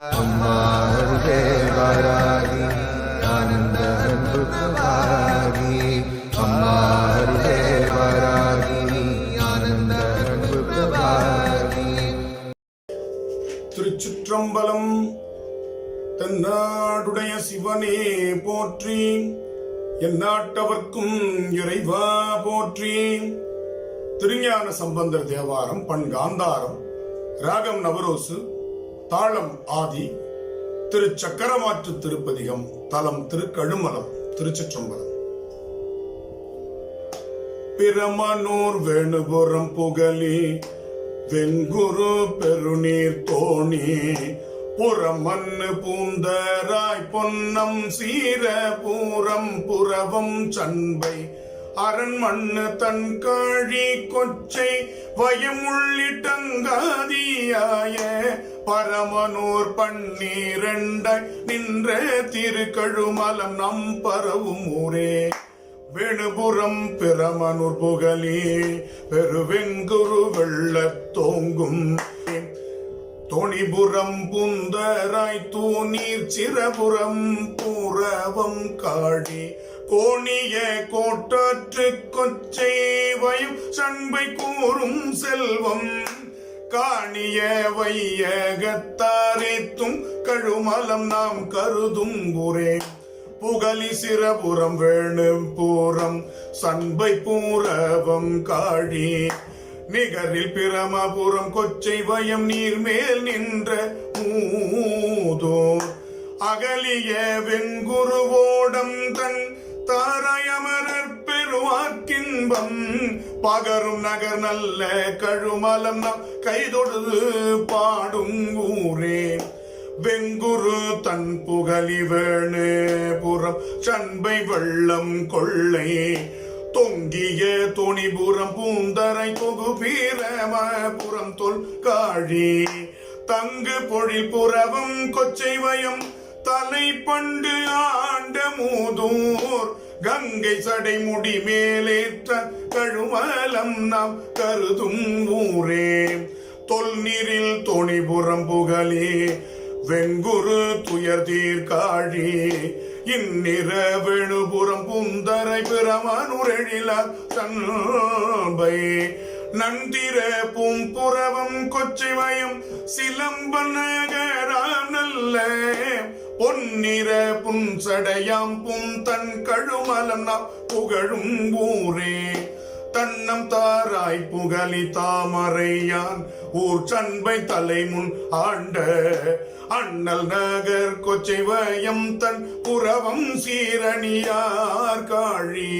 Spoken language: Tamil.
அம்மா அருகே வாராகி ஆனந்த அன்பு வாராகி அம்மா அருகே வாராகி ஆனந்த அன்பு வாராகி. திருச்சிற்றம்பலம். தென்னாடுடைய சிவனே போற்றி, எந்நாட்டவர்க்கும் இறைவா போற்றி. திருஞான சம்பந்தர் தேவாரம், பண் காந்தாரம், ராகம் நவரோசு, தாளம் ஆதி, திரு சக்கரமாற்று திருப்பதிகம், தலம் திருக்கழுமலம். திருச்சிற்றம்பலம். பிரமனூர் வேணுபுரம் புகழி வெண்குரு பெருநீர் தோணி புறமண்ணு பூந்தராய் பொன்னம் சீர பூரம் புறவம் சண்பை அரண்மண்ணு தன் காழி கொச்சை வயமுள்ளிட்டங்காதியாய பரமனூர் பன்னிரண்டாய் நின்ற திருக்கழுமலம் நம் பரவும் ஊரே. வேணுபுரம் பிரமனூர் புகழி பெருவெங்குரு வெள்ளத்தோங்கும் தோணிபுரம் புந்தராய் தூநீர் சிரபுரம் புறவம் காடி கோணிய கோட்டாற்று கொச்சை வயம் சண்பை கூறும் செல்வம் காணிய வையகத்தாரேத்தும் கழுமலம் நாம் கருதும் ஊரே. புகழி சிரபுரம் வேணுபுரம் சண்பை பூரவம் காழி நிகரில் பிரமபுரம் கொச்சை வயம் நீர்மேல் நின்ற மூதோர் அகலிய வெண்குருவோடம் தன் தாராயமரர் பெருவாக்கின்பம் பகரும் நகர் நல்ல கழுமலம் நாம் கைதொடுது பாடும் ஊரே. வெங்குரு தன் புகழி வேணுபுரம் சண்பை வெள்ளம் கொள்ளை தொங்கிய துணிபுரம் பூந்தரை தொகு பீரமபுரம் தொல் காழி தங்கு பொழில் புறவம் கொச்சை வயம் தலை பண்டு ஆண்ட மூதூர் கங்கை சடை முடி மேலேற்ற கழுமலம் நாம் கருதும் ஊரே. தொல்நீரில் துணிபுரம் புகழி வெங்குரு துயர் தீர்காழி இந்நிற வேணுபுரம் புந்தரை பிரமனுரெழிலார் சண்பை நந்திர பூம்புறவம் கொச்சை வயம் சிலம்ப நகராம் நல்ல பொன்னிற புன்சடையாம் புந்தன் கழுமலம் நாம் புகழும் ஊரே. தன்னம் தாராய் புகழி தாமரையான் ஊர் சண்பை தலைமுன் ஆண்ட அண்ணல் நகர் கொச்சை வயம் தன் புறவம் சீரணியார் காழி